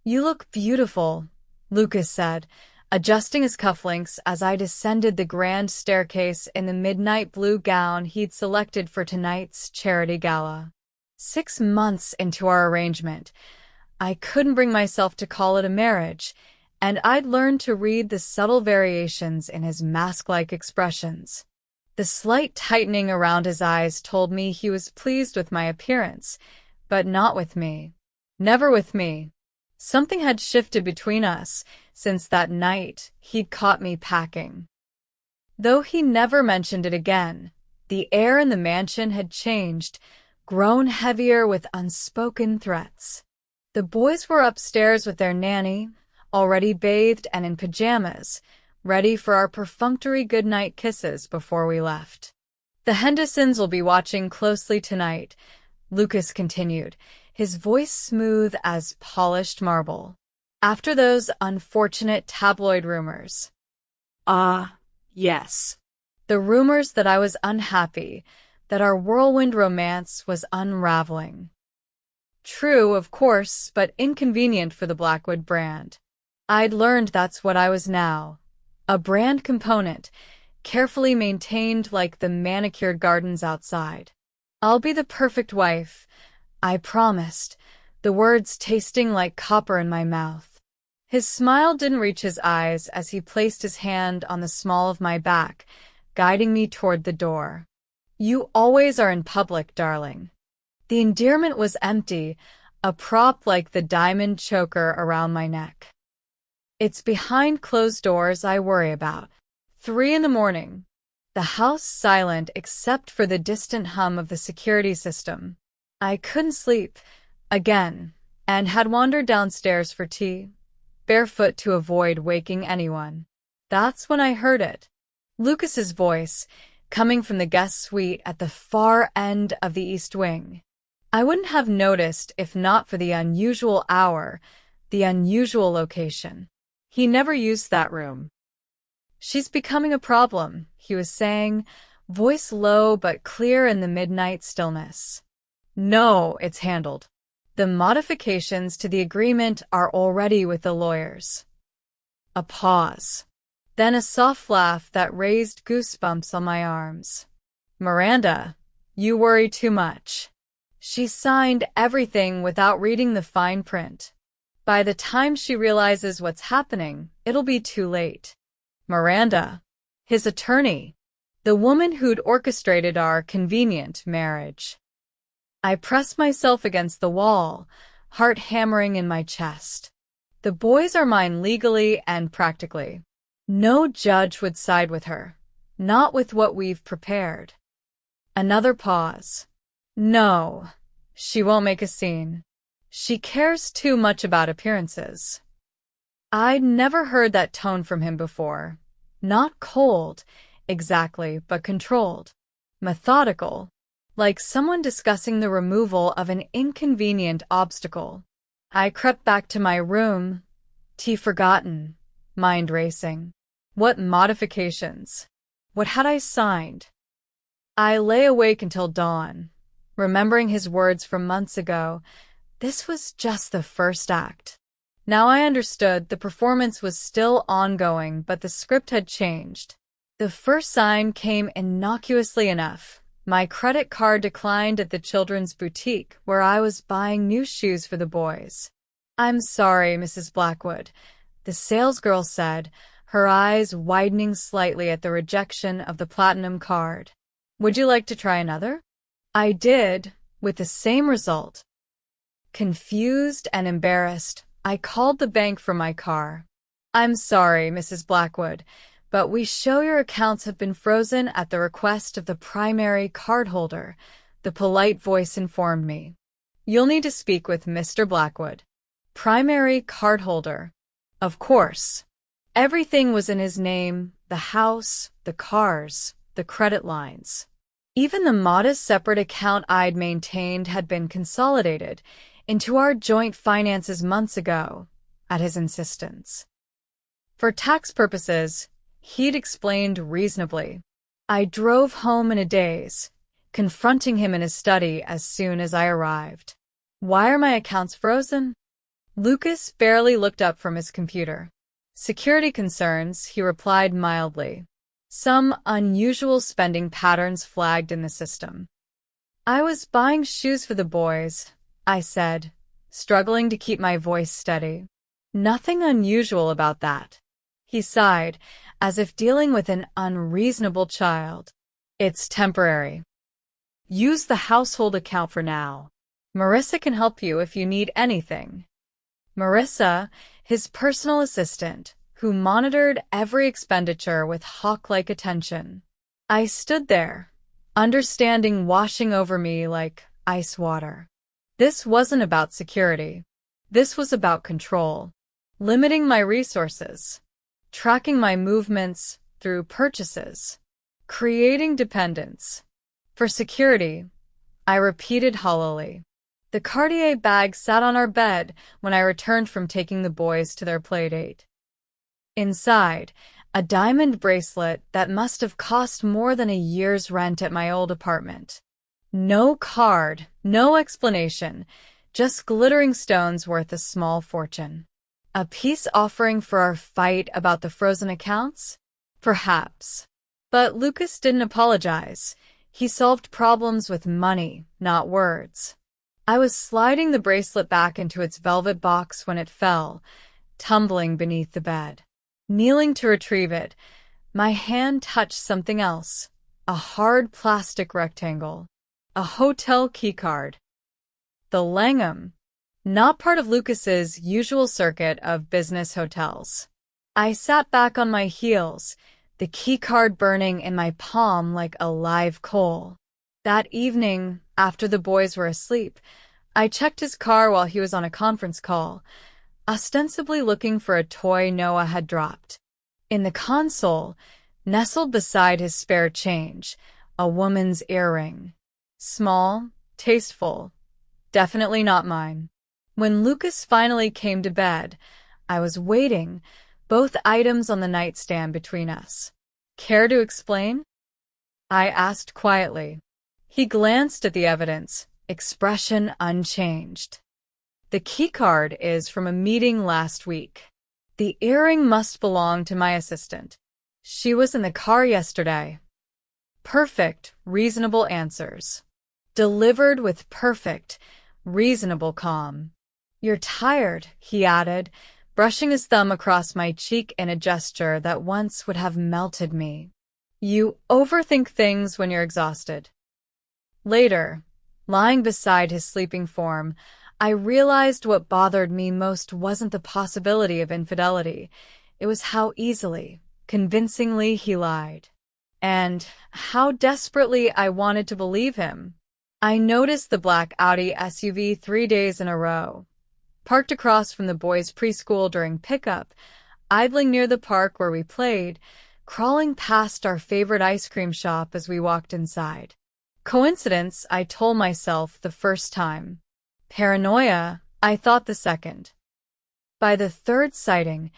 "You look beautiful," Lucas said, adjusting his cufflinks as I descended the grand staircase in the midnight blue gown he'd selected for tonight's charity gala. 6 months into our arrangement, I couldn't bring myself to call it a marriage, and I'd learned to read the subtle variations in his mask-like expressions. The slight tightening around his eyes told me he was pleased with my appearance, but not with me. Never with me. Something had shifted between us since that night he'd caught me packing. Though he never mentioned it again, the air in the mansion had changed, grown heavier with unspoken threats. The boys were upstairs with their nanny, already bathed and in pajamas, ready for our perfunctory goodnight kisses before we left. "The Hendersons will be watching closely tonight," Lucas continued, his voice smooth as polished marble. "After those unfortunate tabloid rumors." "Ah, yes." The rumors that I was unhappy, that our whirlwind romance was unraveling. True, of course, but inconvenient for the Blackwood brand. I'd learned that's what I was now. A brand component, carefully maintained like the manicured gardens outside. "I'll be the perfect wife," I promised, the words tasting like copper in my mouth. His smile didn't reach his eyes as he placed his hand on the small of my back, guiding me toward the door. "You always are in public, darling." The endearment was empty, a prop like the diamond choker around my neck. "It's behind closed doors I worry about." 3 in the morning. The house silent except for the distant hum of the security system. I couldn't sleep, again, and had wandered downstairs for tea, barefoot to avoid waking anyone. That's when I heard it. Lucas's voice, coming from the guest suite at the far end of the East Wing. I wouldn't have noticed if not for the unusual hour, the unusual location. He never used that room. "She's becoming a problem," he was saying, voice low but clear in the midnight stillness. "No, it's handled. The modifications to the agreement are already with the lawyers." A pause. Then a soft laugh that raised goosebumps on my arms. "Miranda, you worry too much. She signed everything without reading the fine print. By the time she realizes what's happening, it'll be too late." Miranda, his attorney, the woman who'd orchestrated our convenient marriage. I pressed myself against the wall, heart hammering in my chest. The boys are mine legally and practically. No judge would side with her, not with what we've prepared. Another pause. "No, she won't make a scene. She cares too much about appearances." I'd never heard that tone from him before. Not cold, exactly, but controlled. Methodical, like someone discussing the removal of an inconvenient obstacle. I crept back to my room, tea forgotten, mind racing. What modifications? What had I signed? I lay awake until dawn, remembering his words from months ago. This was just the first act. Now I understood the performance was still ongoing, but the script had changed. The first sign came innocuously enough. My credit card declined at the children's boutique where I was buying new shoes for the boys. "I'm sorry, Mrs. Blackwood," the salesgirl said, her eyes widening slightly at the rejection of the platinum card. "Would you like to try another?" I did, with the same result. Confused and embarrassed, I called the bank for my car. "I'm sorry, Mrs. Blackwood, but we show your accounts have been frozen at the request of the primary cardholder," the polite voice informed me. "You'll need to speak with Mr. Blackwood." Primary cardholder. Of course. Everything was in his name, the house, the cars, the credit lines. Even the modest separate account I'd maintained had been consolidated into our joint finances months ago, at his insistence. For tax purposes, he'd explained reasonably. I drove home in a daze, confronting him in his study as soon as I arrived. "Why are my accounts frozen?" Lucas barely looked up from his computer. Security concerns, he replied mildly. Some unusual spending patterns flagged in the system. I was buying shoes for the boys, I said, struggling to keep my voice steady. Nothing unusual about that. He sighed, as if dealing with an unreasonable child. It's temporary. Use the household account for now. Marissa can help you if you need anything. Marissa, his personal assistant, who monitored every expenditure with hawk-like attention. I stood there, understanding washing over me like ice water. This wasn't about security. This was about control, limiting my resources, tracking my movements through purchases, creating dependence. For security, I repeated hollowly. The Cartier bag sat on our bed when I returned from taking the boys to their playdate. Inside, a diamond bracelet that must have cost more than a year's rent at my old apartment. No card, no explanation, just glittering stones worth a small fortune. A peace offering for our fight about the frozen accounts? Perhaps. But Lucas didn't apologize. He solved problems with money, not words. I was sliding the bracelet back into its velvet box when it fell, tumbling beneath the bed. Kneeling to retrieve it, my hand touched something else, a hard plastic rectangle, a hotel keycard. The Langham, not part of Lucas's usual circuit of business hotels. I sat back on my heels, the keycard burning in my palm like a live coal. That evening, after the boys were asleep, I checked his car while he was on a conference call, ostensibly looking for a toy Noah had dropped. In the console, nestled beside his spare change, a woman's earring. Small, tasteful, definitely not mine. When Lucas finally came to bed, I was waiting, both items on the nightstand between us. Care to explain? I asked quietly. He glanced at the evidence, expression unchanged. The keycard is from a meeting last week. The earring must belong to my assistant. She was in the car yesterday. Perfect, reasonable answers. Delivered with perfect, reasonable calm. You're tired, he added, brushing his thumb across my cheek in a gesture that once would have melted me. You overthink things when you're exhausted. Later, lying beside his sleeping form, I realized what bothered me most wasn't the possibility of infidelity. It was how easily, convincingly he lied. And how desperately I wanted to believe him. I noticed the black Audi SUV 3 days in a row. Parked across from the boys' preschool during pickup, idling near the park where we played, crawling past our favorite ice cream shop as we walked inside. Coincidence, I told myself the first time. Paranoia, I thought the second. By the third sighting,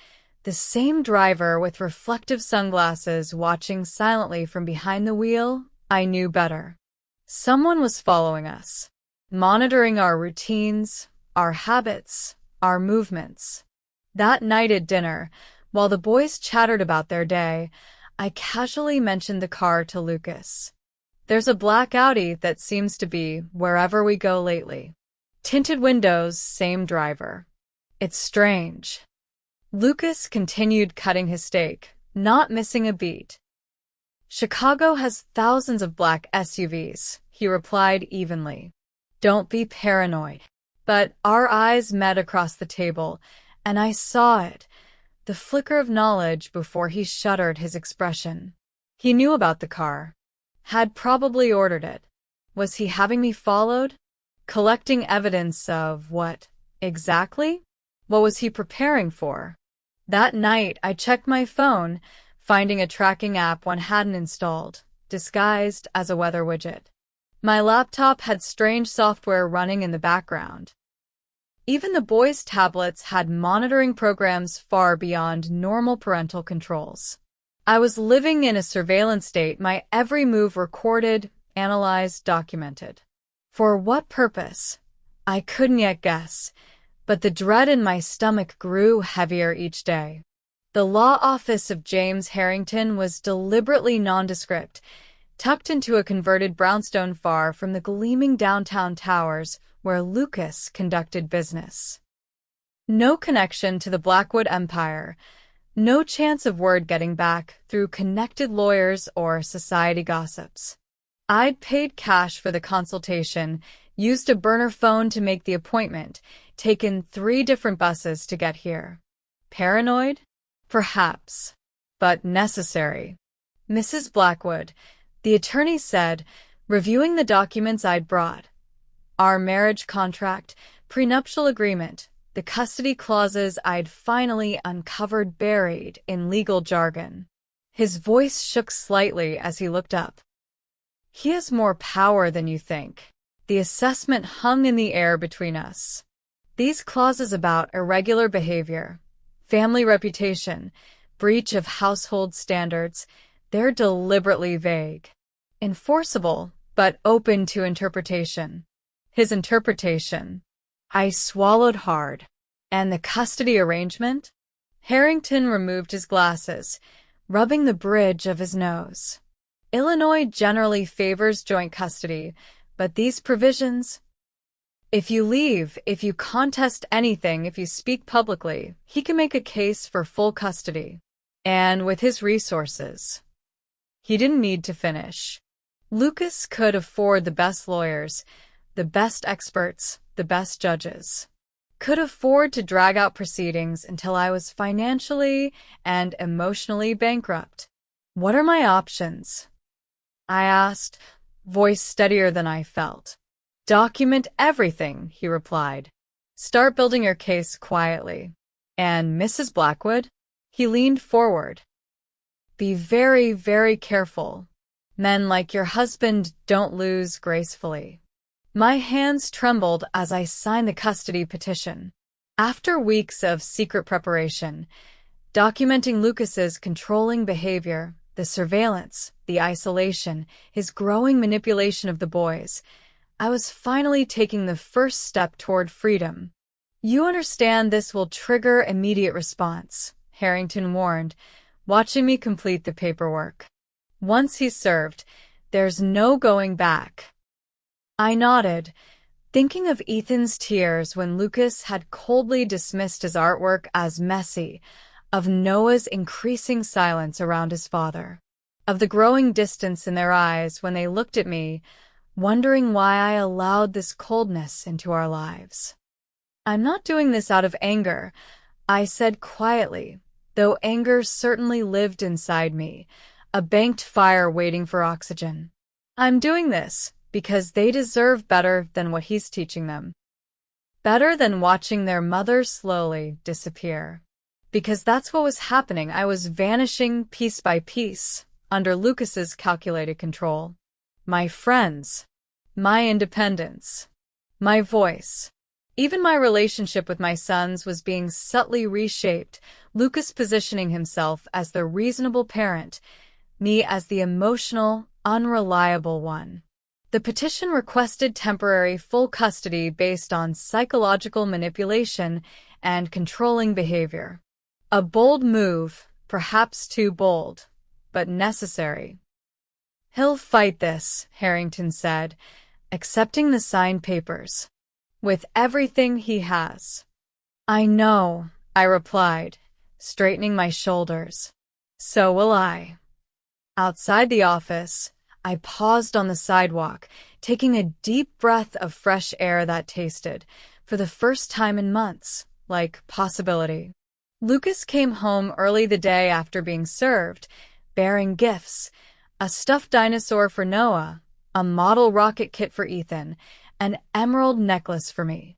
the same driver with reflective sunglasses watching silently from behind the wheel, I knew better. Someone was following us, monitoring our routines, our habits, our movements. That night at dinner, while the boys chattered about their day, I casually mentioned the car to Lucas. There's a black Audi that seems to be wherever we go lately. Tinted windows, same driver. It's strange. Lucas continued cutting his steak, not missing a beat. Chicago has thousands of black SUVs, he replied evenly. Don't be paranoid. But our eyes met across the table, and I saw it, the flicker of knowledge before he shuttered his expression. He knew about the car. Had probably ordered it. Was he having me followed? Collecting evidence of what, exactly? What was he preparing for? That night, I checked my phone, finding a tracking app one hadn't installed, disguised as a weather widget. My laptop had strange software running in the background. Even the boys' tablets had monitoring programs far beyond normal parental controls. I was living in a surveillance state, my every move recorded, analyzed, documented. For what purpose? I couldn't yet guess, but the dread in my stomach grew heavier each day. The law office of James Harrington was deliberately nondescript, tucked into a converted brownstone far from the gleaming downtown towers where Lucas conducted business. No connection to the Blackwood Empire, no chance of word getting back through connected lawyers or society gossips. I'd paid cash for the consultation, used a burner phone to make the appointment, taken 3 different buses to get here. Paranoid? Perhaps. But necessary. Mrs. Blackwood, the attorney said, reviewing the documents I'd brought. Our marriage contract, prenuptial agreement, the custody clauses I'd finally uncovered buried in legal jargon. His voice shook slightly as he looked up. He has more power than you think. The assessment hung in the air between us. These clauses about irregular behavior, family reputation, breach of household standards, they're deliberately vague. Enforceable, but open to interpretation. His interpretation. I swallowed hard. And the custody arrangement? Harrington removed his glasses, rubbing the bridge of his nose. Illinois generally favors joint custody, but these provisions... If you leave, if you contest anything, if you speak publicly, he can make a case for full custody. And with his resources. He didn't need to finish. Lucas could afford the best lawyers, the best experts, the best judges. Could afford to drag out proceedings until I was financially and emotionally bankrupt. What are my options? I asked, voice steadier than I felt. Document everything, he replied. Start building your case quietly. And Mrs. Blackwood? He leaned forward. Be very, very careful. Men like your husband don't lose gracefully. My hands trembled as I signed the custody petition. After weeks of secret preparation, documenting Lucas's controlling behavior, the surveillance, the isolation, his growing manipulation of the boys, I was finally taking the first step toward freedom. You understand this will trigger immediate response, Harrington warned, watching me complete the paperwork. Once he's served, there's no going back. I nodded, thinking of Ethan's tears when Lucas had coldly dismissed his artwork as messy, of Noah's increasing silence around his father, of the growing distance in their eyes when they looked at me, wondering why I allowed this coldness into our lives. I'm not doing this out of anger, I said quietly, though anger certainly lived inside me, a banked fire waiting for oxygen. I'm doing this because they deserve better than what he's teaching them. Better than watching their mother slowly disappear. Because that's what was happening. I was vanishing piece by piece, under Lucas's calculated control. My friends, my independence, my voice. Even my relationship with my sons was being subtly reshaped, Lucas positioning himself as the reasonable parent, me as the emotional, unreliable one. The petition requested temporary full custody based on psychological manipulation and controlling behavior. A bold move, perhaps too bold, but necessary. He'll fight this, Harrington said, accepting the signed papers. With everything he has. I know, I replied, straightening my shoulders. So will I. Outside the office, I paused on the sidewalk, taking a deep breath of fresh air that tasted, for the first time in months, like possibility. Lucas came home early the day after being served, bearing gifts, a stuffed dinosaur for Noah, a model rocket kit for Ethan, an emerald necklace for me.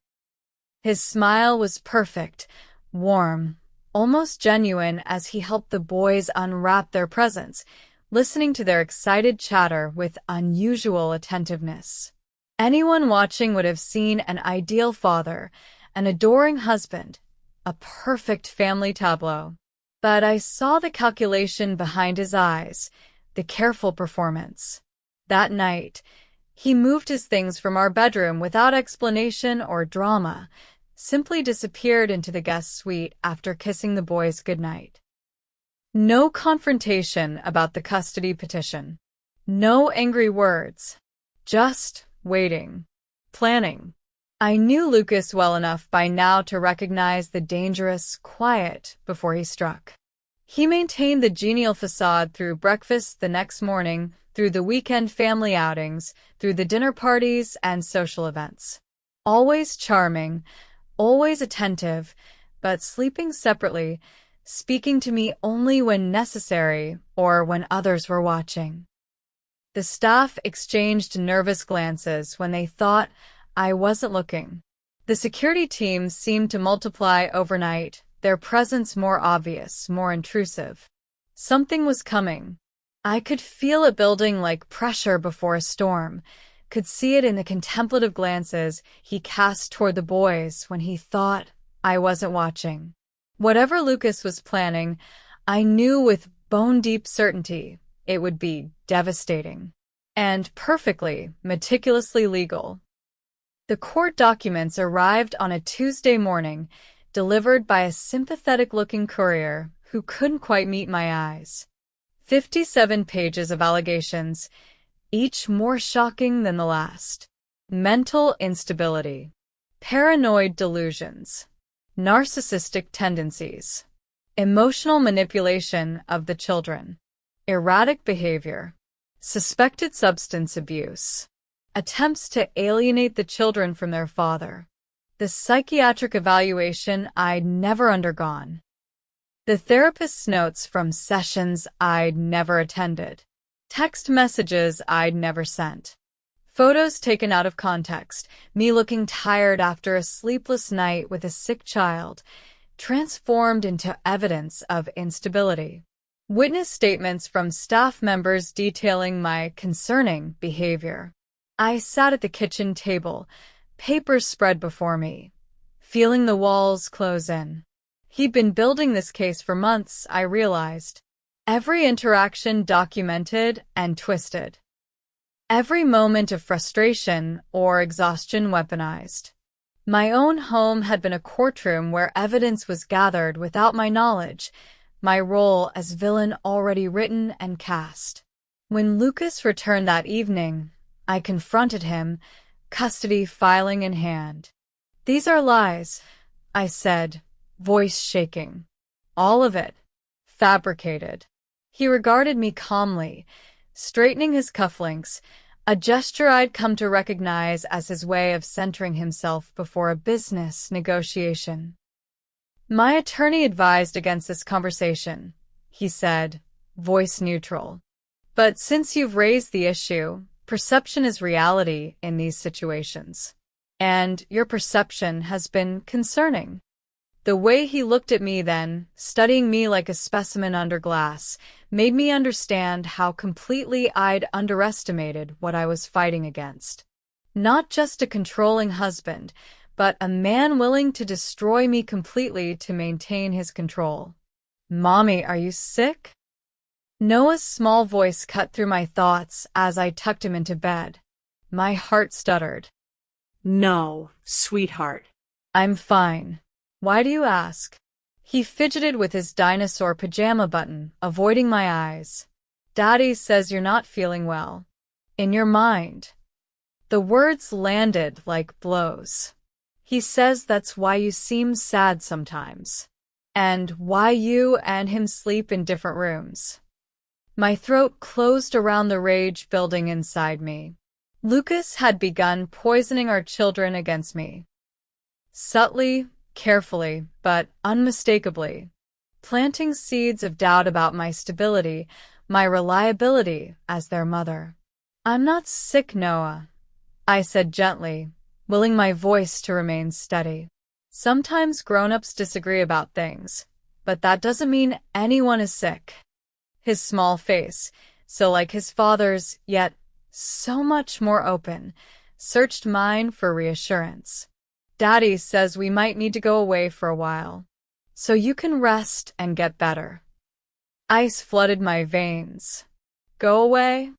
His smile was perfect, warm, almost genuine as he helped the boys unwrap their presents, listening to their excited chatter with unusual attentiveness. Anyone watching would have seen an ideal father, an adoring husband, a perfect family tableau. But I saw the calculation behind his eyes, the careful performance. That night, he moved his things from our bedroom without explanation or drama, simply disappeared into the guest suite after kissing the boys goodnight. No confrontation about the custody petition. No angry words. Just waiting. Planning. I knew Lucas well enough by now to recognize the dangerous quiet before he struck. He maintained the genial facade through breakfast the next morning, through the weekend family outings, through the dinner parties and social events. Always charming, always attentive, but sleeping separately, speaking to me only when necessary or when others were watching. The staff exchanged nervous glances when they thought I wasn't looking. The security teams seemed to multiply overnight, their presence more obvious, more intrusive. Something was coming. I could feel it building like pressure before a storm, could see it in the contemplative glances he cast toward the boys when he thought I wasn't watching. Whatever Lucas was planning, I knew with bone-deep certainty it would be devastating. And perfectly, meticulously legal. The court documents arrived on a Tuesday morning, delivered by a sympathetic-looking courier who couldn't quite meet my eyes. 57 pages of allegations, each more shocking than the last. Mental instability, paranoid delusions, narcissistic tendencies, emotional manipulation of the children, erratic behavior, suspected substance abuse, attempts to alienate the children from their father, the psychiatric evaluation I'd never undergone, the therapist's notes from sessions I'd never attended, text messages I'd never sent, photos taken out of context, me looking tired after a sleepless night with a sick child, transformed into evidence of instability. Witness statements from staff members detailing my concerning behavior. I sat at the kitchen table, papers spread before me, feeling the walls close in. He'd been building this case for months, I realized. Every interaction documented and twisted. Every moment of frustration or exhaustion weaponized. My own home had been a courtroom where evidence was gathered without my knowledge, my role as villain already written and cast. When Lucas returned that evening, I confronted him, custody filing in hand. "These are lies," I said, voice shaking. "All of it. Fabricated." He regarded me calmly, straightening his cufflinks, a gesture I'd come to recognize as his way of centering himself before a business negotiation. "My attorney advised against this conversation," he said, voice neutral. "But since you've raised the issue, perception is reality in these situations. And your perception has been concerning." The way he looked at me then, studying me like a specimen under glass, made me understand how completely I'd underestimated what I was fighting against. Not just a controlling husband, but a man willing to destroy me completely to maintain his control. "Mommy, are you sick?" Noah's small voice cut through my thoughts as I tucked him into bed. My heart stuttered. "No, sweetheart." "I'm fine. Why do you ask?" He fidgeted with his dinosaur pajama button, avoiding my eyes. "Daddy says you're not feeling well. In your mind." The words landed like blows. "He says that's why you seem sad sometimes. And why you and him sleep in different rooms." My throat closed around the rage building inside me. Lucas had begun poisoning our children against me. Subtly, carefully, but unmistakably, planting seeds of doubt about my stability, my reliability as their mother. "I'm not sick, Noah," I said gently, willing my voice to remain steady. "Sometimes grown-ups disagree about things, but that doesn't mean anyone is sick." His small face, so like his father's, yet so much more open, searched mine for reassurance. "Daddy says we might need to go away for a while, so you can rest and get better." Ice flooded my veins. "Go away?"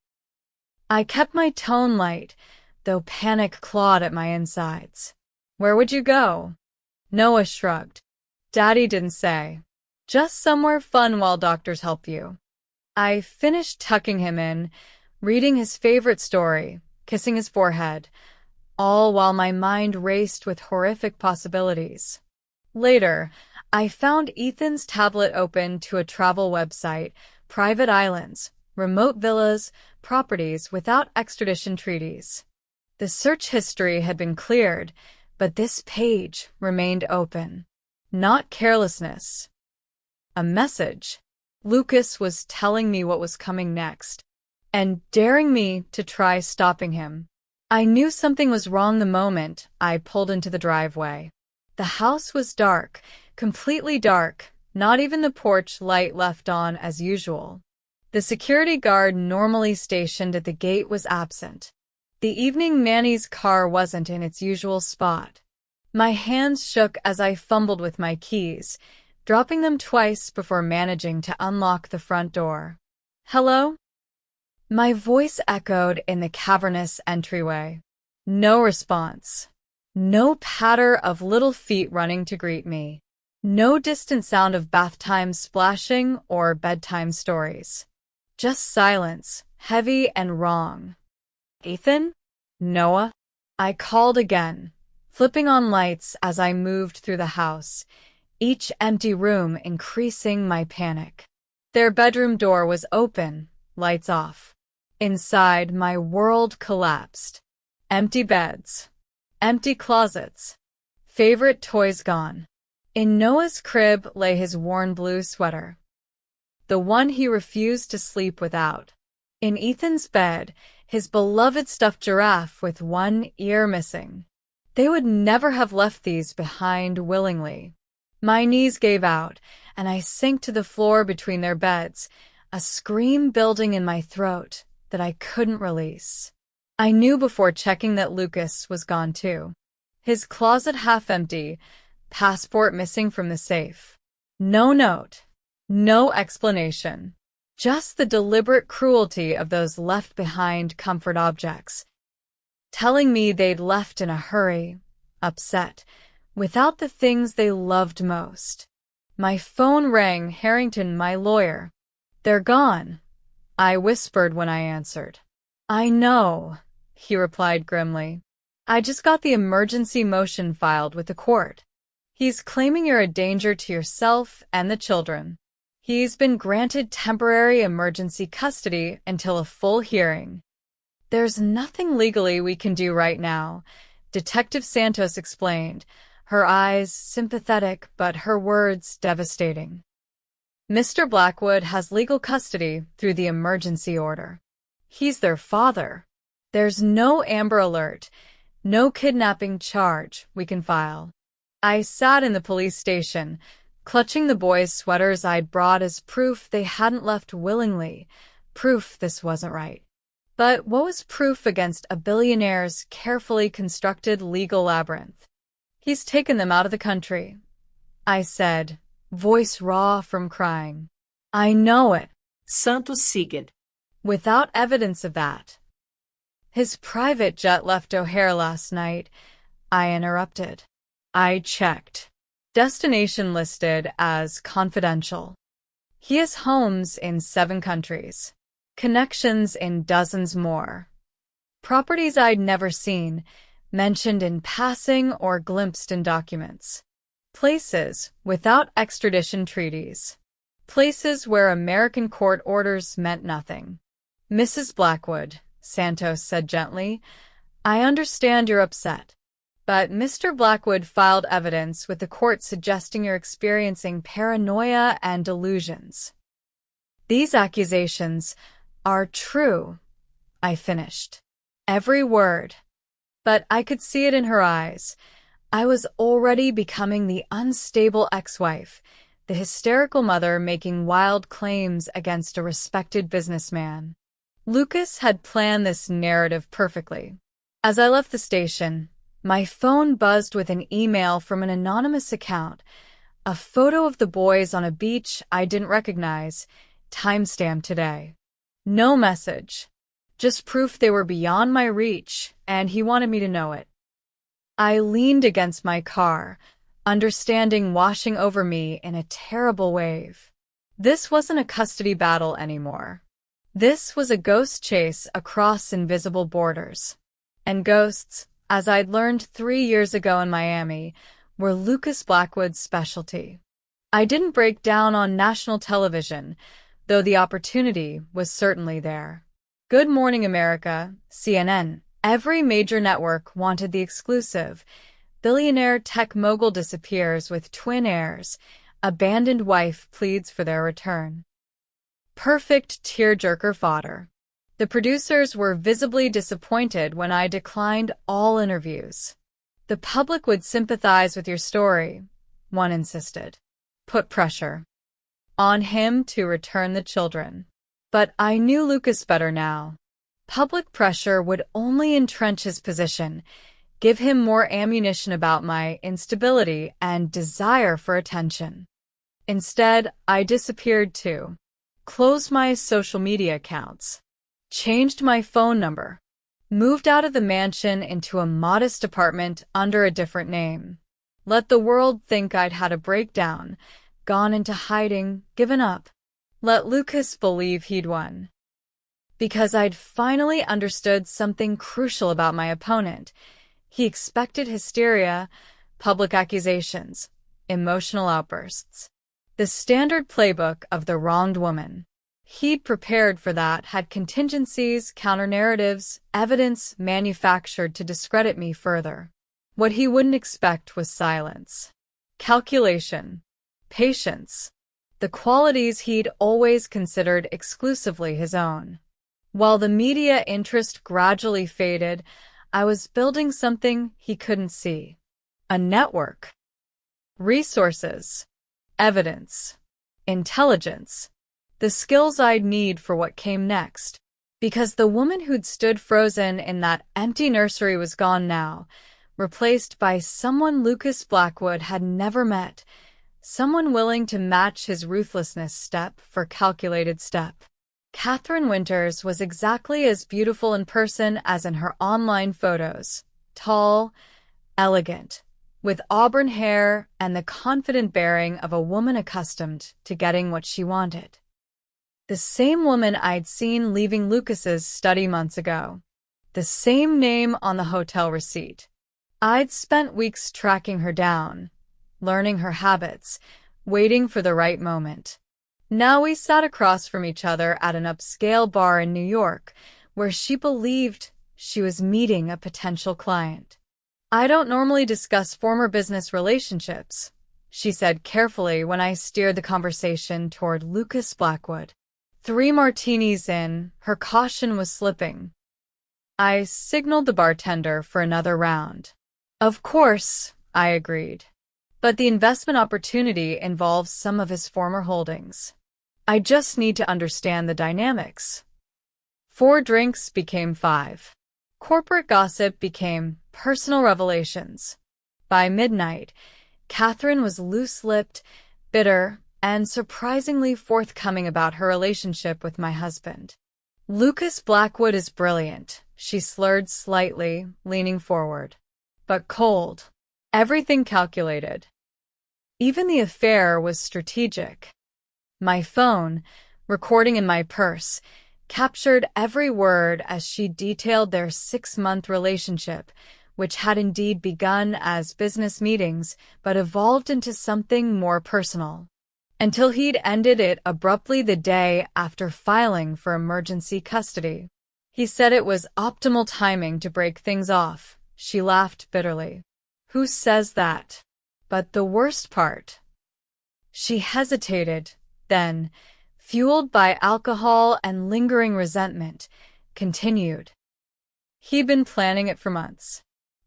I kept my tone light, though panic clawed at my insides. "Where would you go?" Noah shrugged. Daddy didn't say. Just somewhere fun while doctors help you. I finished tucking him in, reading his favorite story, kissing his forehead, all while my mind raced with horrific possibilities. Later, I found Ethan's tablet open to a travel website, private islands, remote villas, properties without extradition treaties. The search history had been cleared, but this page remained open. Not carelessness. A message. Lucas was telling me what was coming next, and daring me to try stopping him. I knew something was wrong the moment I pulled into the driveway. The house was dark, completely dark, not even the porch light left on as usual. The security guard normally stationed at the gate was absent. The evening Manny's car wasn't in its usual spot. My hands shook as I fumbled with my keys, dropping them twice before managing to unlock the front door. Hello? My voice echoed in the cavernous entryway. No response. No patter of little feet running to greet me. No distant sound of bath time splashing or bedtime stories. Just silence, heavy and wrong. Ethan? Noah? I called again, flipping on lights as I moved through the house, each empty room increasing my panic. Their bedroom door was open, lights off. Inside, my world collapsed. Empty beds. Empty closets. Favorite toys gone. In Noah's crib lay his worn blue sweater, the one he refused to sleep without. In Ethan's bed, his beloved stuffed giraffe with one ear missing. They would never have left these behind willingly. My knees gave out, and I sank to the floor between their beds, a scream building in my throat that I couldn't release. I knew before checking that Lucas was gone too. His closet half empty, passport missing from the safe. No note. No explanation. Just the deliberate cruelty of those left-behind comfort objects. Telling me they'd left in a hurry, upset, without the things they loved most. My phone rang. Harrington, my lawyer. They're gone, I whispered when I answered. I know, he replied grimly. I just got the emergency motion filed with the court. He's claiming you're a danger to yourself and the children. He's been granted temporary emergency custody until a full hearing. There's nothing legally we can do right now, Detective Santos explained, her eyes sympathetic but her words devastating. Mr. Blackwood has legal custody through the emergency order. He's their father. There's no Amber Alert, no kidnapping charge we can file. I sat in the police station, clutching the boys' sweaters I'd brought as proof they hadn't left willingly, proof this wasn't right. But what was proof against a billionaire's carefully constructed legal labyrinth? He's taken them out of the country, I said, voice raw from crying. I know it. Santos Sigurd. Without evidence of that. His private jet left O'Hare last night, I interrupted. I checked. Destination listed as confidential. He has homes in 7 countries. Connections in dozens more. Properties I'd never seen, mentioned in passing or glimpsed in documents. Places without extradition treaties. Places where American court orders meant nothing. Mrs. Blackwood, Santos said gently, I understand you're upset. But Mr. Blackwood filed evidence with the court suggesting you're experiencing paranoia and delusions. These accusations are true, I finished. Every word. But I could see it in her eyes. I was already becoming the unstable ex-wife, the hysterical mother making wild claims against a respected businessman. Lucas had planned this narrative perfectly. As I left the station, my phone buzzed with an email from an anonymous account, a photo of the boys on a beach I didn't recognize, timestamped today. No message, just proof they were beyond my reach, and he wanted me to know it. I leaned against my car, understanding washing over me in a terrible wave. This wasn't a custody battle anymore. This was a ghost chase across invisible borders. And ghosts, as I'd learned 3 years ago in Miami, were Lucas Blackwood's specialty. I didn't break down on national television, though the opportunity was certainly there. Good Morning America, CNN, every major network wanted the exclusive. Billionaire tech mogul disappears with twin heirs. Abandoned wife pleads for their return. Perfect tearjerker fodder. The producers were visibly disappointed when I declined all interviews. The public would sympathize with your story, one insisted. Put pressure on him to return the children. But I knew Lucas better now. Public pressure would only entrench his position, give him more ammunition about my instability and desire for attention. Instead, I disappeared too. Closed my social media accounts. Changed my phone number. Moved out of the mansion into a modest apartment under a different name. Let the world think I'd had a breakdown, gone into hiding, given up. Let Lucas believe he'd won. Because I'd finally understood something crucial about my opponent. He expected hysteria, public accusations, emotional outbursts. The standard playbook of the wronged woman. He'd prepared for that, had contingencies, counter-narratives, evidence manufactured to discredit me further. What he wouldn't expect was silence. Calculation. Patience. The qualities he'd always considered exclusively his own. While the media interest gradually faded, I was building something he couldn't see. A network. Resources. Evidence. Intelligence. The skills I'd need for what came next. Because the woman who'd stood frozen in that empty nursery was gone now, replaced by someone Lucas Blackwood had never met, someone willing to match his ruthlessness step for calculated step. Catherine Winters was exactly as beautiful in person as in her online photos. Tall, elegant, with auburn hair and the confident bearing of a woman accustomed to getting what she wanted. The same woman I'd seen leaving Lucas's study months ago. The same name on the hotel receipt. I'd spent weeks tracking her down, learning her habits, waiting for the right moment. Now we sat across from each other at an upscale bar in New York, where she believed she was meeting a potential client. I don't normally discuss former business relationships, she said carefully when I steered the conversation toward Lucas Blackwood. 3 martinis in, her caution was slipping. I signaled the bartender for another round. Of course, I agreed. But the investment opportunity involves some of his former holdings. I just need to understand the dynamics. 4 drinks became 5. Corporate gossip became personal revelations. By midnight, Catherine was loose-lipped, bitter, and surprisingly forthcoming about her relationship with my husband. Lucas Blackwood is brilliant, she slurred slightly, leaning forward. But cold. Everything calculated. Even the affair was strategic. My phone, recording in my purse, captured every word as she detailed their 6-month relationship, which had indeed begun as business meetings but evolved into something more personal. Until he'd ended it abruptly the day after filing for emergency custody. He said it was optimal timing to break things off. She laughed bitterly. Who says that? But the worst part. She hesitated, then, fueled by alcohol and lingering resentment, continued. He'd been planning it for months.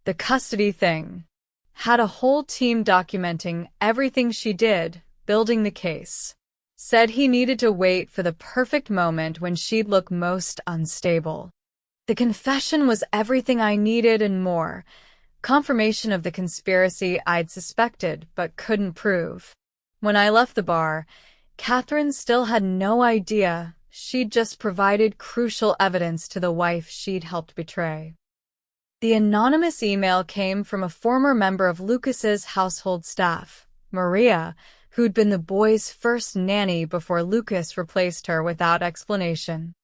The custody thing. Had a whole team documenting everything she did, building the case. Said he needed to wait for the perfect moment when she'd look most unstable. The confession was everything I needed and more. Confirmation of the conspiracy I'd suspected but couldn't prove. When I left the bar, Catherine still had no idea she'd just provided crucial evidence to the wife she'd helped betray. The anonymous email came from a former member of Lucas's household staff, Maria, who'd been the boy's first nanny before Lucas replaced her without explanation.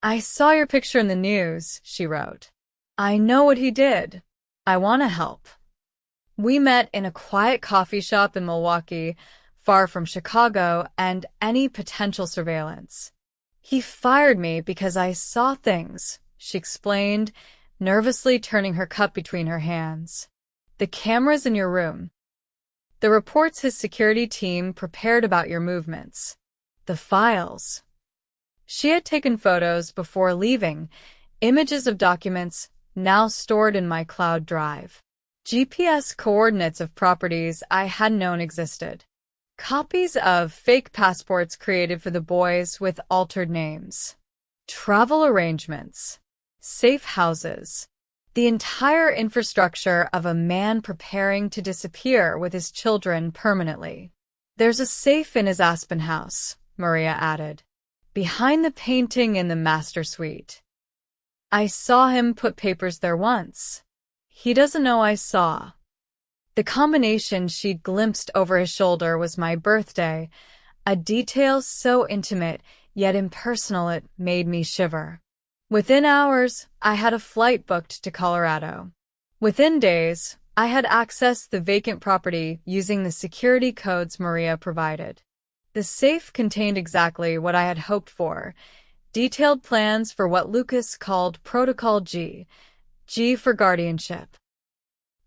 "I saw your picture in the news," she wrote. "I know what he did. I want to help." We met in a quiet coffee shop in Milwaukee, far from Chicago and any potential surveillance. "He fired me because I saw things," she explained, nervously turning her cup between her hands. "The cameras in your room. The reports his security team prepared about your movements. The files." She had taken photos before leaving, images of documents now stored in my cloud drive. GPS coordinates of properties I hadn't known existed. Copies of fake passports created for the boys with altered names. Travel arrangements. Safe houses. The entire infrastructure of a man preparing to disappear with his children permanently. "There's a safe in his Aspen house," Maria added, "behind the painting in the master suite. I saw him put papers there once. He doesn't know I saw." The combination she'd glimpsed over his shoulder was my birthday, a detail so intimate yet impersonal it made me shiver. Within hours, I had a flight booked to Colorado. Within days, I had accessed the vacant property using the security codes Maria provided. The safe contained exactly what I had hoped for: detailed plans for what Lucas called Protocol G, G for guardianship.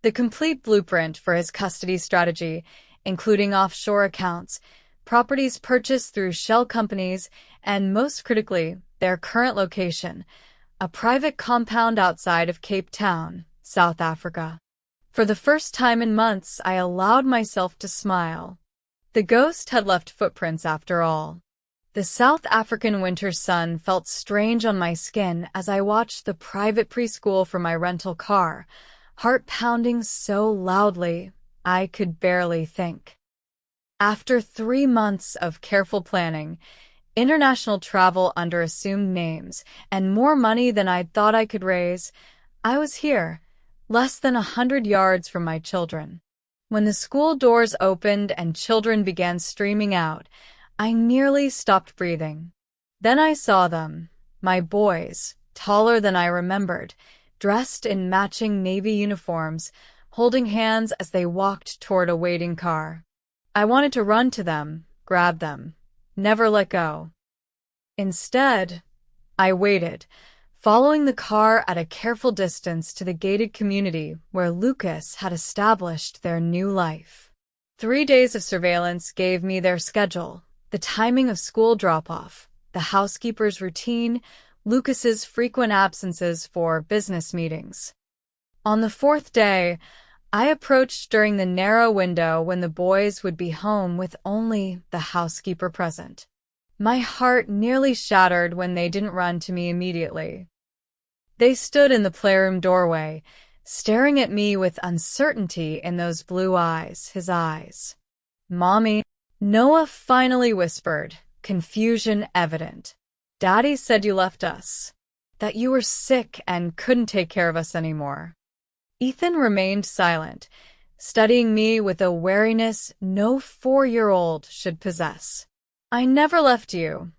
The complete blueprint for his custody strategy, including offshore accounts, properties purchased through shell companies, and most critically, their current location, a private compound outside of Cape Town, South Africa. For the first time in months, I allowed myself to smile. The ghost had left footprints after all. The South African winter sun felt strange on my skin as I watched the private preschool from my rental car, heart pounding so loudly I could barely think. After 3 months of careful planning, international travel under assumed names, and more money than I'd thought I could raise, I was here, less than 100 yards from my children. When the school doors opened and children began streaming out, I nearly stopped breathing. Then I saw them, my boys, taller than I remembered, dressed in matching Navy uniforms, holding hands as they walked toward a waiting car. I wanted to run to them, grab them, never let go. Instead, I waited, following the car at a careful distance to the gated community where Lucas had established their new life. 3 days of surveillance gave me their schedule, the timing of school drop-off, the housekeeper's routine, Lucas's frequent absences for business meetings. On the 4th day, I approached during the narrow window when the boys would be home with only the housekeeper present. My heart nearly shattered when they didn't run to me immediately. They stood in the playroom doorway, staring at me with uncertainty in those blue eyes, his eyes. "Mommy," Noah finally whispered, confusion evident. "Daddy said you left us, that you were sick and couldn't take care of us anymore." Ethan remained silent, studying me with a wariness no 4-year-old should possess. "I never left you,"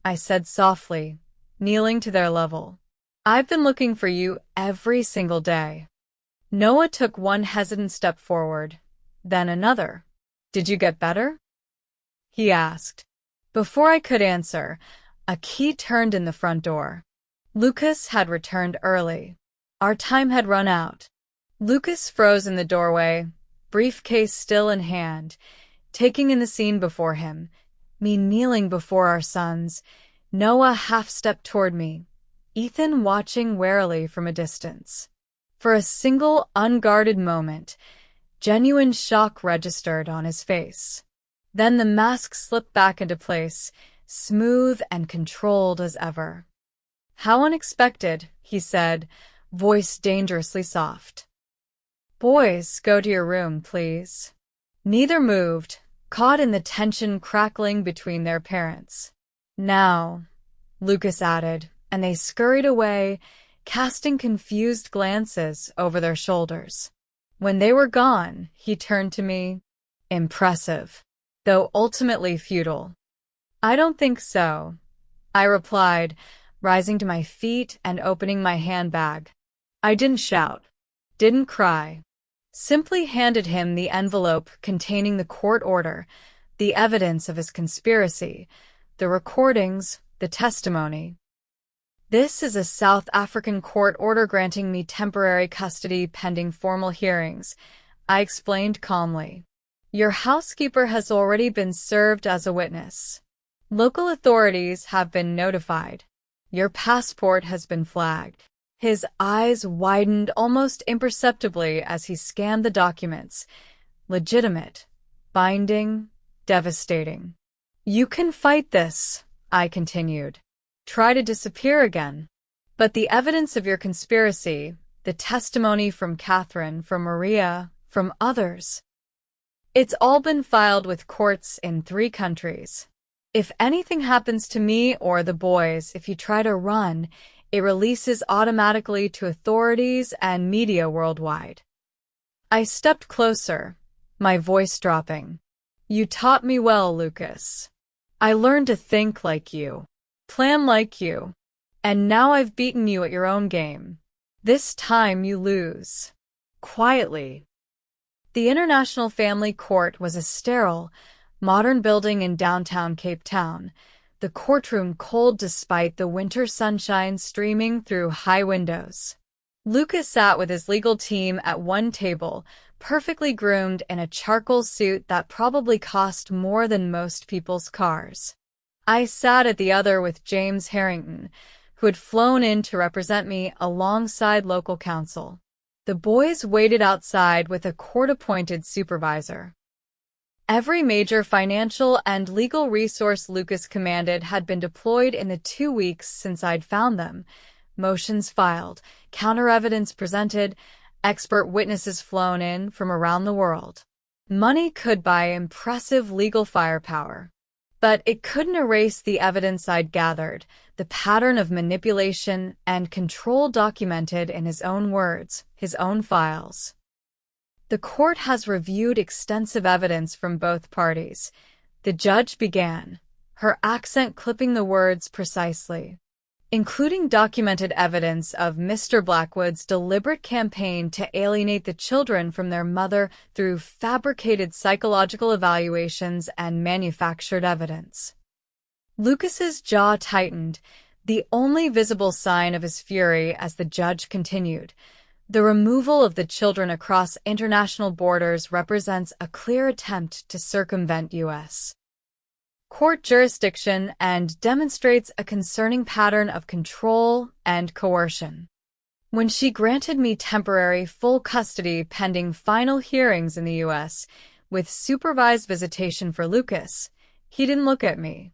I said softly, kneeling to their level. "I've been looking for you every single day." Noah took one hesitant step forward, then another. "Did you get better?" he asked. Before I could answer, a key turned in the front door. Lucas had returned early. Our time had run out. Lucas froze in the doorway, briefcase still in hand, taking in the scene before him, me kneeling before our sons, Noah half-stepped toward me, Ethan watching warily from a distance. For a single unguarded moment, genuine shock registered on his face. Then the mask slipped back into place, smooth and controlled as ever. "How unexpected," he said, voice dangerously soft. "Boys, go to your room, please." Neither moved, caught in the tension crackling between their parents. "Now," Lucas added, and they scurried away, casting confused glances over their shoulders. When they were gone, he turned to me. Impressive, though ultimately futile. I don't think so, I replied, rising to my feet and opening my handbag. I didn't shout, didn't cry, simply handed him the envelope containing the court order, the evidence of his conspiracy, the recordings, the testimony. This is a South African court order granting me temporary custody pending formal hearings, I explained calmly. Your housekeeper has already been served as a witness. Local authorities have been notified. Your passport has been flagged. His eyes widened almost imperceptibly as he scanned the documents. Legitimate, binding, devastating. You can fight this, I continued. Try to disappear again. But the evidence of your conspiracy, the testimony from Catherine, from Maria, from others, it's all been filed with courts in 3 countries. If anything happens to me or the boys, if you try to run, it releases automatically to authorities and media worldwide. I stepped closer, my voice dropping. You taught me well, Lucas. I learned to think like you, plan like you, and now I've beaten you at your own game. This time you lose. Quietly. The International Family Court was a sterile, modern building in downtown Cape Town, the courtroom cold despite the winter sunshine streaming through high windows. Lucas sat with his legal team at one table, perfectly groomed in a charcoal suit that probably cost more than most people's cars. I sat at the other with James Harrington, who had flown in to represent me alongside local counsel. The boys waited outside with a court-appointed supervisor. Every major financial and legal resource Lucas commanded had been deployed in the 2 weeks since I'd found them. Motions filed, counter-evidence presented, expert witnesses flown in from around the world. Money could buy impressive legal firepower. But it couldn't erase the evidence I'd gathered, the pattern of manipulation and control documented in his own words, his own files. The court has reviewed extensive evidence from both parties. The judge began, her accent clipping the words precisely, including documented evidence of Mr. Blackwood's deliberate campaign to alienate the children from their mother through fabricated psychological evaluations and manufactured evidence. Lucas's jaw tightened, the only visible sign of his fury as the judge continued. The removal of the children across international borders represents a clear attempt to circumvent U.S. court jurisdiction and demonstrates a concerning pattern of control and coercion. When she granted me temporary full custody pending final hearings in the U.S., with supervised visitation for Lucas, he didn't look at me.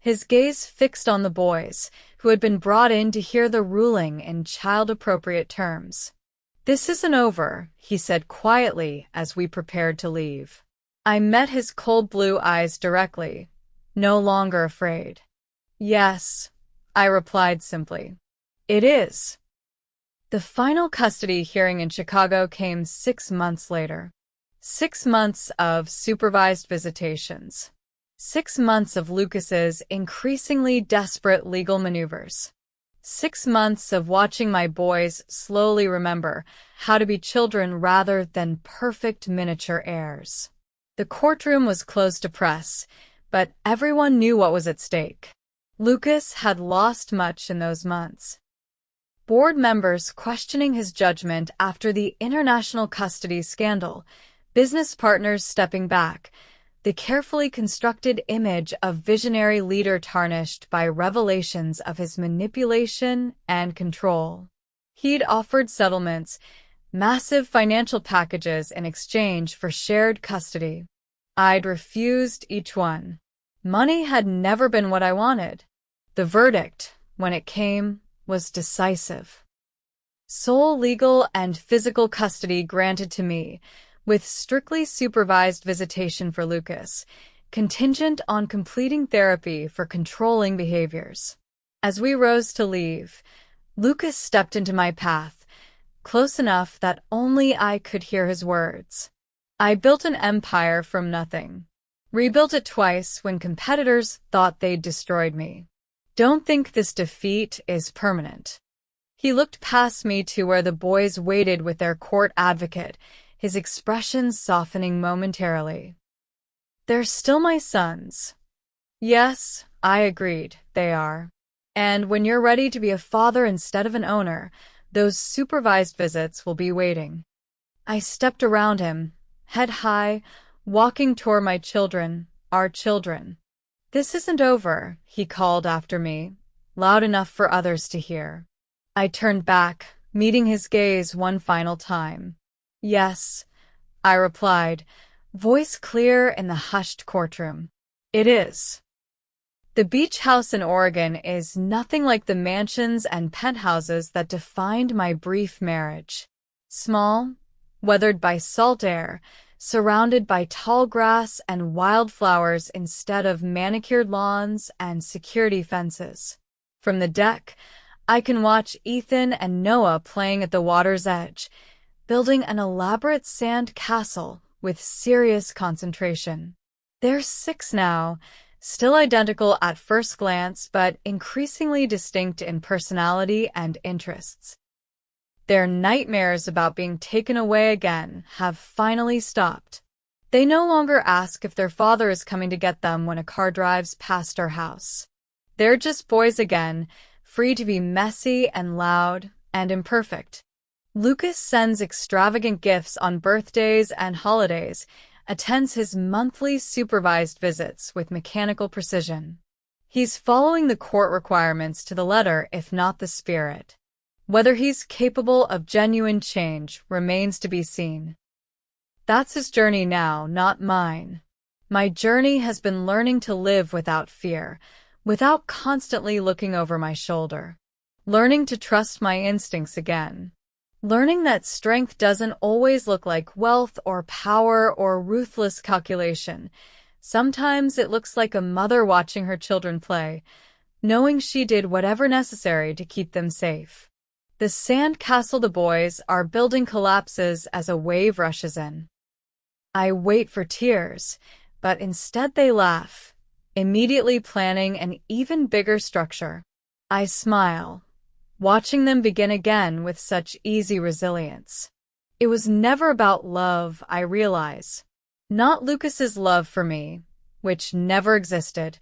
His gaze fixed on the boys, who had been brought in to hear the ruling in child-appropriate terms. This isn't over, he said quietly as we prepared to leave. I met his cold blue eyes directly, no longer afraid. Yes, I replied simply. It is. The final custody hearing in Chicago came 6 months later. 6 months of supervised visitations. 6 months of Lucas's increasingly desperate legal maneuvers. 6 months of watching my boys slowly remember how to be children rather than perfect miniature heirs. The courtroom was closed to press, but everyone knew what was at stake. Lucas had lost much in those months. Board members questioning his judgment after the international custody scandal, business partners stepping back, the carefully constructed image of visionary leader tarnished by revelations of his manipulation and control. He'd offered settlements, massive financial packages in exchange for shared custody. I'd refused each one. Money had never been what I wanted. The verdict, when it came, was decisive. Sole legal and physical custody granted to me, with strictly supervised visitation for Lucas, contingent on completing therapy for controlling behaviors. As we rose to leave, Lucas stepped into my path, close enough that only I could hear his words. I built an empire from nothing. Rebuilt it twice when competitors thought they'd destroyed me. Don't think this defeat is permanent. He looked past me to where the boys waited with their court advocate, his expression softening momentarily. They're still my sons. Yes, I agreed, they are. And when you're ready to be a father instead of an owner, those supervised visits will be waiting. I stepped around him, head high, walking toward my children, our children. This isn't over, he called after me, loud enough for others to hear. I turned back, meeting his gaze one final time. Yes, I replied, voice clear in the hushed courtroom. It is. The beach house in Oregon is nothing like the mansions and penthouses that defined my brief marriage. Small, weathered by salt air, surrounded by tall grass and wildflowers instead of manicured lawns and security fences. From the deck, I can watch Ethan and Noah playing at the water's edge, building an elaborate sand castle with serious concentration. They're 6 now, still identical at first glance, but increasingly distinct in personality and interests. Their nightmares about being taken away again have finally stopped. They no longer ask if their father is coming to get them when a car drives past our house. They're just boys again, free to be messy and loud and imperfect. Lucas sends extravagant gifts on birthdays and holidays, attends his monthly supervised visits with mechanical precision. He's following the court requirements to the letter, if not the spirit. Whether he's capable of genuine change remains to be seen. That's his journey now, not mine. My journey has been learning to live without fear, without constantly looking over my shoulder. Learning to trust my instincts again. Learning that strength doesn't always look like wealth or power or ruthless calculation. Sometimes it looks like a mother watching her children play, knowing she did whatever necessary to keep them safe. The sand castle the boys are building collapses as a wave rushes in. I wait for tears, but instead they laugh, immediately planning an even bigger structure. I smile, watching them begin again with such easy resilience. It was never about love, I realize. Not Lucas's love for me, which never existed,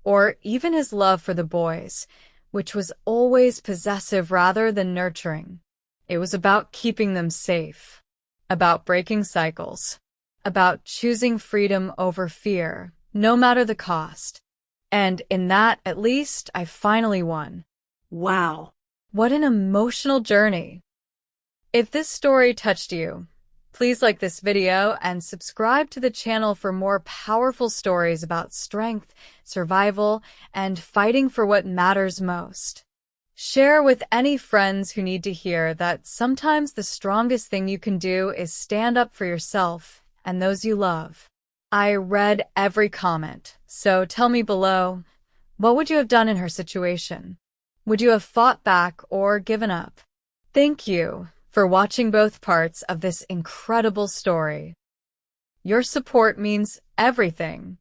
or even his love for the boys, which was always possessive rather than nurturing. It was about keeping them safe, about breaking cycles, about choosing freedom over fear, no matter the cost. And in that, at least, I finally won. Wow. What an emotional journey. If this story touched you, please like this video and subscribe to the channel for more powerful stories about strength, survival, and fighting for what matters most. Share with any friends who need to hear that sometimes the strongest thing you can do is stand up for yourself and those you love. I read every comment, so tell me below, what would you have done in her situation? Would you have fought back or given up? Thank you for watching both parts of this incredible story. Your support means everything.